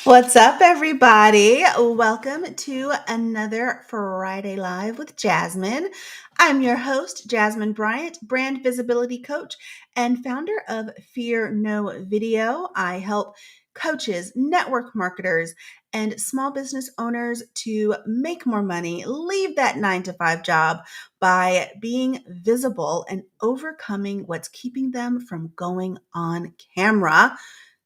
What's up, everybody? Welcome to another Friday Live with Jasmine. I'm your host, Jasmine Bryant, brand visibility coach and founder of Fear No Video. I help coaches, network marketers, and small business owners to make more money, leave that 9 to 5 job by being visible and overcoming what's keeping them from going on camera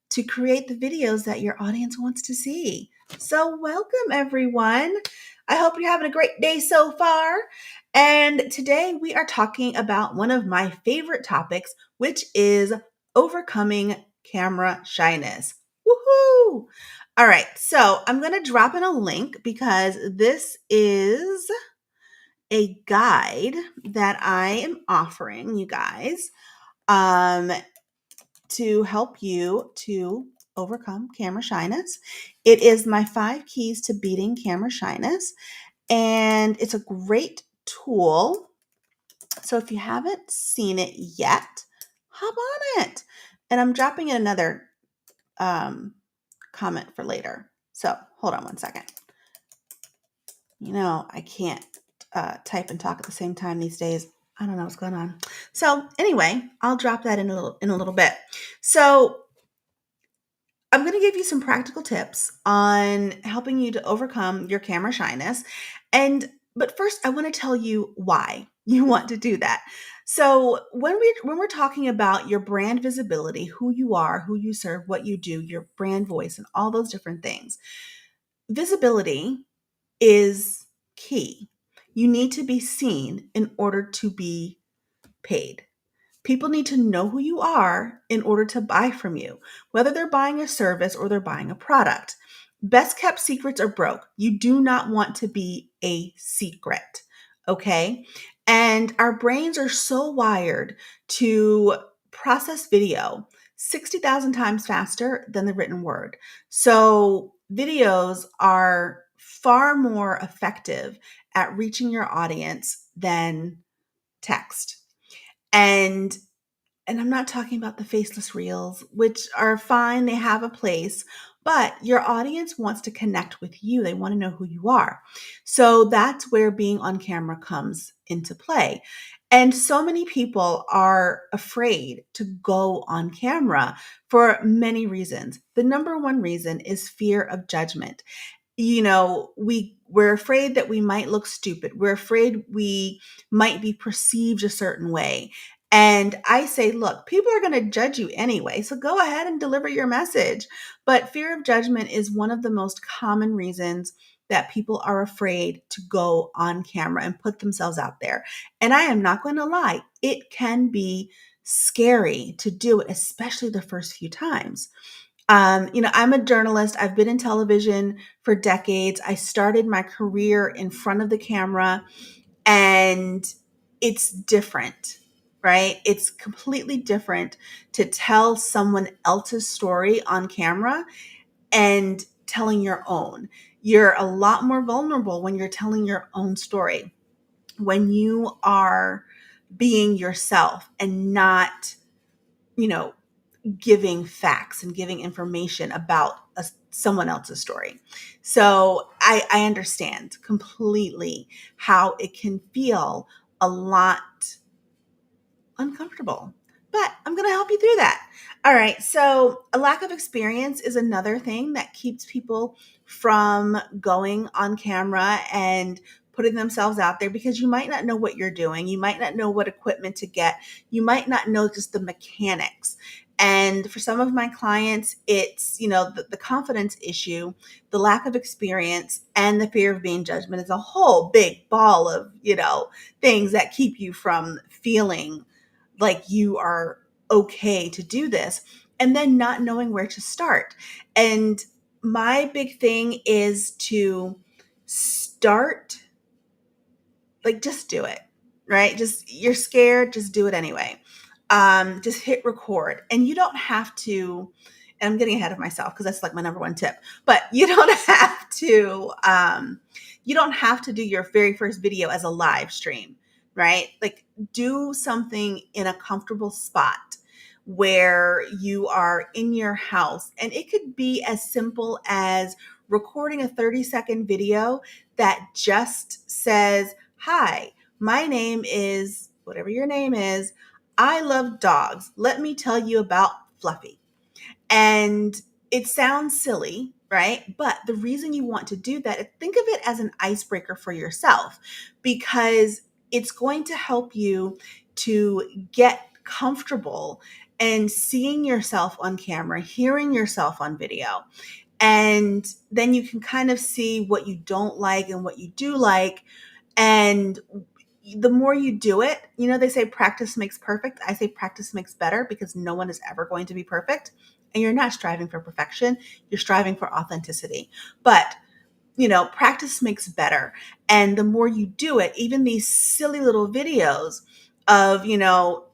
to create the videos that your audience wants to see. So, welcome everyone. I hope you're having a great day so far. And today we are talking about one of my favorite topics, which is overcoming camera shyness. Woohoo! All right, so I'm going to drop in a link because this is a guide that I am offering you guys. Um, to help you to overcome camera shyness. It is my 5 keys to beating camera shyness, and it's a great tool. So if you haven't seen it yet, hop on it. And I'm dropping in another comment for later. So hold on one second. I can't type and talk at the same time these days. I don't know what's going on. So anyway, I'll drop that in a little bit. So I'm going to give you some practical tips on helping you to overcome your camera shyness. But first I want to tell you why you want to do that. So when we're talking about your brand visibility, who you are, who you serve, what you do, your brand voice and all those different things, visibility is key. You need to be seen in order to be paid. People need to know who you are in order to buy from you, whether they're buying a service or they're buying a product. Best kept secrets are broke. You do not want to be a secret, okay? And our brains are so wired to process video 60,000 times faster than the written word. So videos are far more effective at reaching your audience than text. And I'm not talking about the faceless reels, which are fine, they have a place, but your audience wants to connect with you. They want to know who you are. So that's where being on camera comes into play. And so many people are afraid to go on camera for many reasons. The number one reason is fear of judgment. We're afraid that we might look stupid. We're afraid we might be perceived a certain way. And I say, look, people are going to judge you anyway, so go ahead and deliver your message. But fear of judgment is one of the most common reasons that people are afraid to go on camera and put themselves out there. And I am not going to lie, it can be scary to do it, especially the first few times. I'm a journalist. I've been in television for decades. I started my career in front of the camera, and it's different, right? It's completely different to tell someone else's story on camera and telling your own. You're a lot more vulnerable when you're telling your own story, when you are being yourself and not, you know, giving facts and giving information about someone else's story. So I understand completely how it can feel a lot uncomfortable, but I'm going to help you through that. All right. So a lack of experience is another thing that keeps people from going on camera and putting themselves out there, because you might not know what you're doing. You might not know what equipment to get. You might not know just the mechanics. And for some of my clients, it's, the confidence issue, the lack of experience, and the fear of being judgment is a whole big ball of, things that keep you from feeling like you are okay to do this, and then not knowing where to start. And my big thing is to start, like, just do it, right? Just, you're scared, just do it anyway. Just hit record, and you don't have to, and I'm getting ahead of myself because that's like my number one tip, but you don't have to do your very first video as a live stream, right? Like, do something in a comfortable spot where you are in your house. And it could be as simple as recording a 30-second video that just says, "Hi, my name is whatever your name is. I love dogs. Let me tell you about Fluffy." And it sounds silly, right? But the reason you want to do that, think of it as an icebreaker for yourself, because it's going to help you to get comfortable and seeing yourself on camera, hearing yourself on video. And then you can kind of see what you don't like and what you do like. And the more you do it, they say practice makes perfect. I say practice makes better, because no one is ever going to be perfect. And you're not striving for perfection, you're striving for authenticity. But, practice makes better. And the more you do it, even these silly little videos of,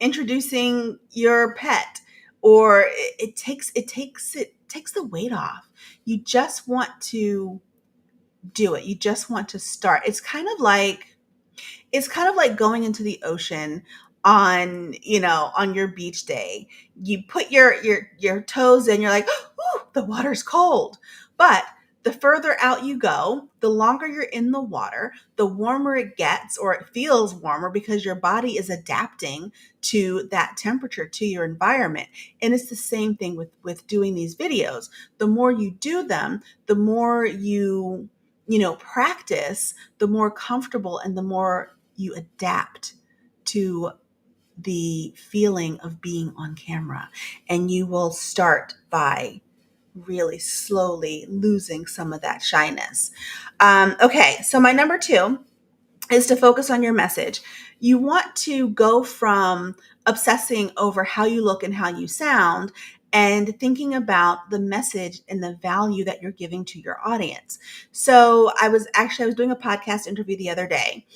introducing your pet, or it takes the weight off. You just want to do it. You just want to start. It's kind of like going into the ocean on your beach day. You put your toes in, you're like, "Ooh, the water's cold." But the further out you go, the longer you're in the water, the warmer it gets, or it feels warmer, because your body is adapting to that temperature, to your environment. And it's the same thing with doing these videos. The more you do them, the more you practice, the more comfortable and the more you adapt to the feeling of being on camera. And you will start by really slowly losing some of that shyness. Okay, so my number 2 is to focus on your message. You want to go from obsessing over how you look and how you sound, and thinking about the message and the value that you're giving to your audience. So I was doing a podcast interview the other day,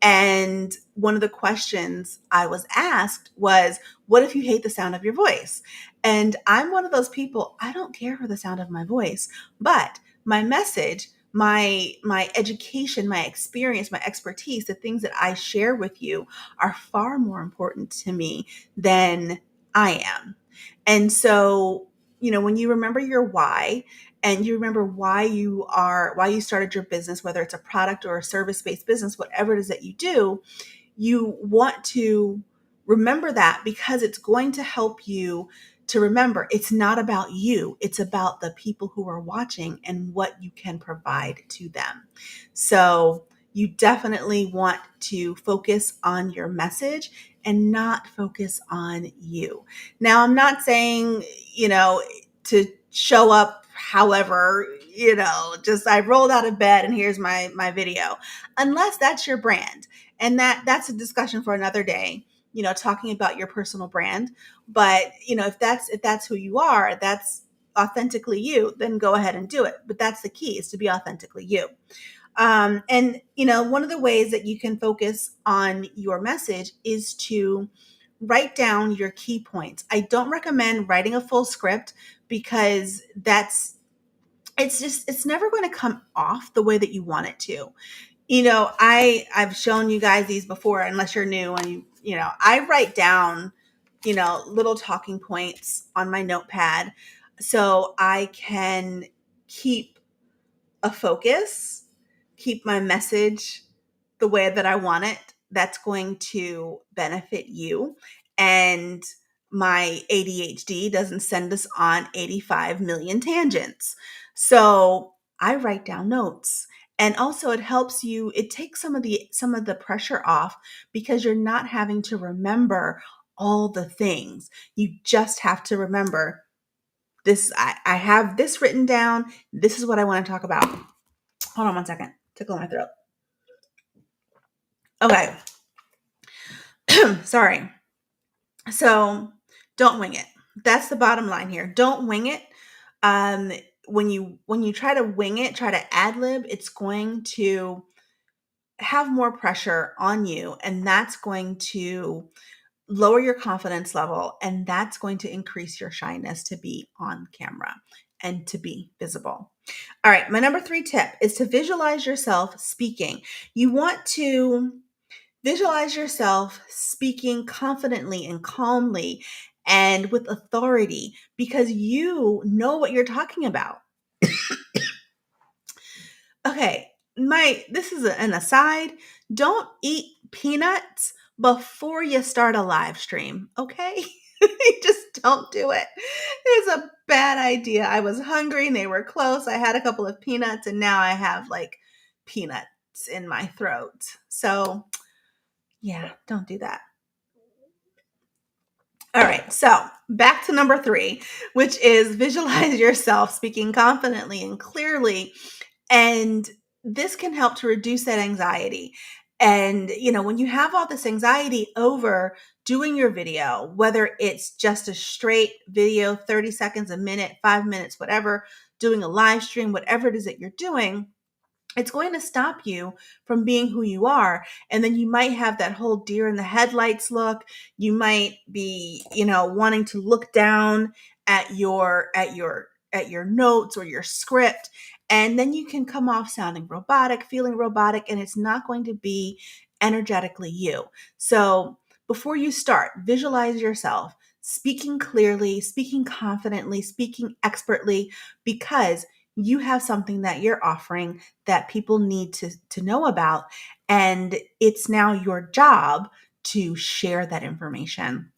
and one of the questions I was asked was, "What if you hate the sound of your voice?" And I'm one of those people, I don't care for the sound of my voice, but my message, my education, my experience, my expertise, the things that I share with you are far more important to me than I am. And so, when you remember your why, and you remember why you started your business, whether it's a product or a service-based business, whatever it is that you want to remember that, because it's going to help you to remember it's not about you. It's about the people who are watching and what you can provide to them. So you definitely want to focus on your message and not focus on you. Now, I'm not saying, to show up however, just I rolled out of bed and here's my video, unless that's your brand. And that's a discussion for another day, talking about your personal brand. But, if that's who you are, that's authentically you, then go ahead and do it. But that's the key, is to be authentically you. And, one of the ways that you can focus on your message is to write down your key points. I don't recommend writing a full script, because it's never going to come off the way that you want it to. I've shown you guys these before, unless you're new, and I write down, little talking points on my notepad, so I can keep a focus, keep my message the way that I want it, that's going to benefit you. And my ADHD doesn't send us on 85 million tangents. So I write down notes. And also it takes some of the pressure off, because you're not having to remember all the things. You just have to remember this. I have this written down. This is what I want to talk about. Hold on one second. Tickle my throat. Okay. Sorry. So don't wing it. That's the bottom line here. Don't wing it. Um, when you try to wing it, try to ad lib, it's going to have more pressure on you, and that's going to lower your confidence level, and that's going to increase your shyness to be on camera and to be visible. All right, my number 3 tip is to visualize yourself speaking. You want to visualize yourself speaking confidently and calmly, and with authority because you know what you're talking about. Okay, this is an aside. Don't eat peanuts before you start a live stream, okay? Just don't do it. It's a bad idea. I was hungry and they were close. I had a couple of peanuts and now I have like peanuts in my throat. So, yeah, don't do that. All right, so back to number 3, which is visualize yourself speaking confidently and clearly. And this can help to reduce that anxiety. And, when you have all this anxiety over doing your video, whether it's just a straight video, 30 seconds, a minute, 5 minutes, whatever, doing a live stream, whatever it is that you're doing, it's going to stop you from being who you are. And then you might have that whole deer in the headlights look. You might be, wanting to look down at your notes or your script. And then you can come off sounding robotic, feeling robotic, and it's not going to be energetically you. So before you start, visualize yourself speaking clearly, speaking confidently, speaking expertly, because you have something that you're offering that people need to know about. And it's now your job to share that information.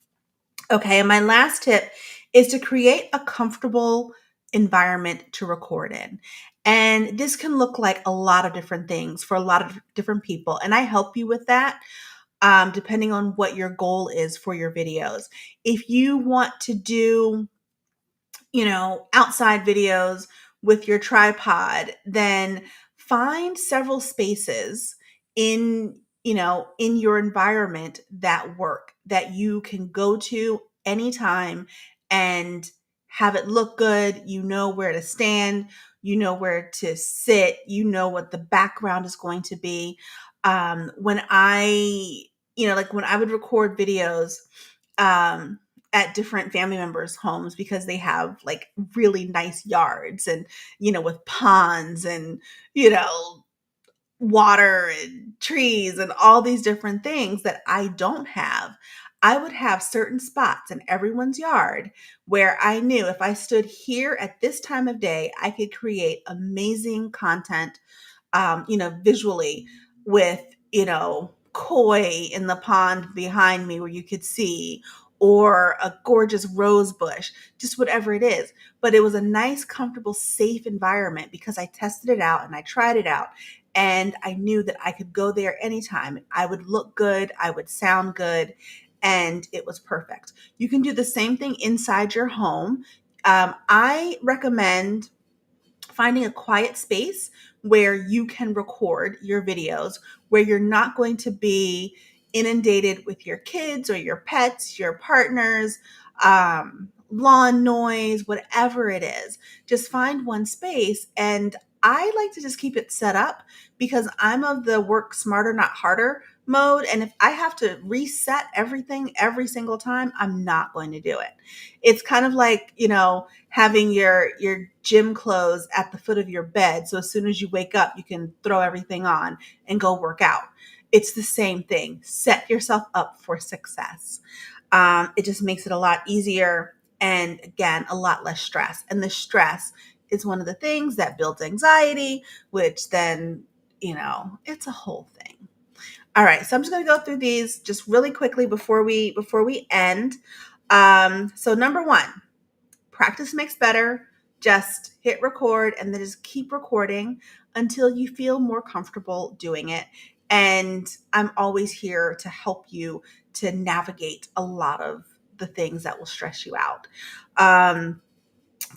Okay. And my last tip is to create a comfortable environment to record in. And this can look like a lot of different things for a lot of different people. And I help you with that. Depending on what your goal is for your videos. If you want to do outside videos with your tripod, then find several spaces in your environment that work that you can go to anytime and have it look good. You know where to stand, you know where to sit, you know what the background is going to be. When like when I would record videos, at different family members' homes because they have like really nice yards and, with ponds and, water and trees and all these different things that I don't have. I would have certain spots in everyone's yard where I knew if I stood here at this time of day, I could create amazing content, visually with, koi in the pond behind me where you could see, or a gorgeous rose bush, just whatever it is. But it was a nice, comfortable, safe environment because I tested it out and I tried it out. And I knew that I could go there anytime. I would look good, I would sound good, and it was perfect. You can do the same thing inside your home. I recommend finding a quiet space where you can record your videos, where you're not going to be inundated with your kids or your pets, your partners, lawn noise, whatever it is. Just find one space. And I like to just keep it set up because I'm of the work smarter, not harder mode. And if I have to reset everything every single time, I'm not going to do it. It's kind of like, having your gym clothes at the foot of your bed. So as soon as you wake up, you can throw everything on and go work out. It's the same thing. Set yourself up for success. It just makes it a lot easier and, again, a lot less stress. And the stress is one of the things that builds anxiety, which then, it's a whole thing. All right, so I'm just going to go through these just really quickly before we end. So number 1, practice makes better. Just hit record and then just keep recording until you feel more comfortable doing it. And I'm always here to help you to navigate a lot of the things that will stress you out.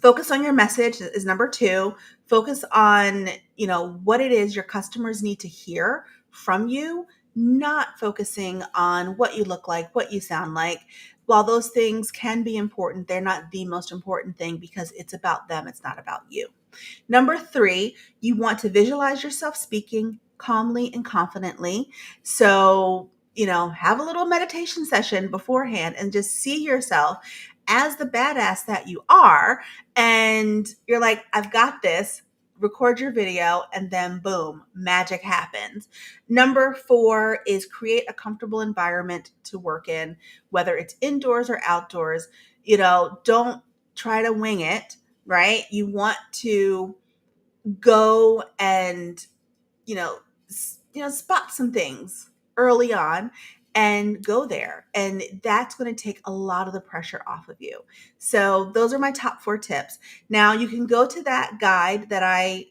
Focus on your message is number 2. Focus on, what it is your customers need to hear from you, not focusing on what you look like, what you sound like. While those things can be important, they're not the most important thing because it's about them. It's not about you. Number 3, you want to visualize yourself speaking calmly and confidently. So, have a little meditation session beforehand and just see yourself as the badass that you are. And you're like, I've got this. record your video, and then boom, magic happens. Number 4 is create a comfortable environment to work in, whether it's indoors or outdoors. Don't try to wing it, right? You want to go and spot some things early on and go there. And that's going to take a lot of the pressure off of you. So those are my top 4 tips. Now you can go to that guide that I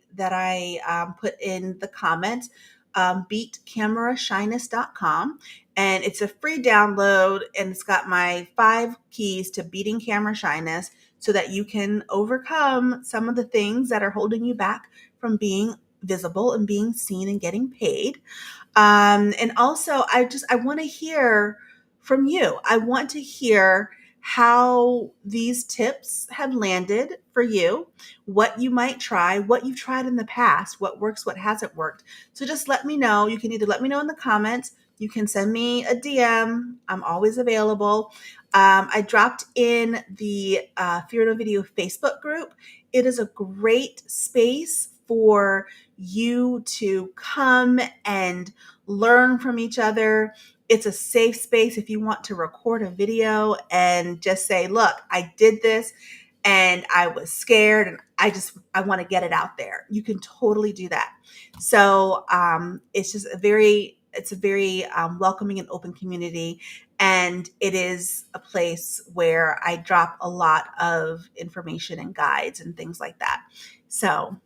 put in the comments, beatcamerashyness.com. And it's a free download, and it's got my 5 keys to beating camera shyness so that you can overcome some of the things that are holding you back from being visible and being seen and getting paid. And also, I want to hear from you. I want to hear how these tips have landed for you, what you might try, what you've tried in the past, what works, what hasn't worked. So just let me know. You can either let me know in the comments, you can send me a DM. I'm always available. I dropped in the Fear No Video Facebook group. It is a great space for you to come and learn from each other. It's a safe space if you want to record a video and just say, look, I did this and I was scared and I want to get it out there. You can totally do that. So it's just it's a very welcoming and open community. And it is a place where I drop a lot of information and guides and things like that. So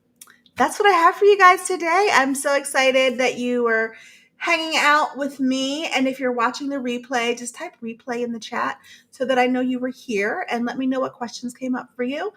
that's what I have for you guys today. I'm so excited that you were hanging out with me. And if you're watching the replay, just type replay in the chat so that I know you were here, and let me know what questions came up for you.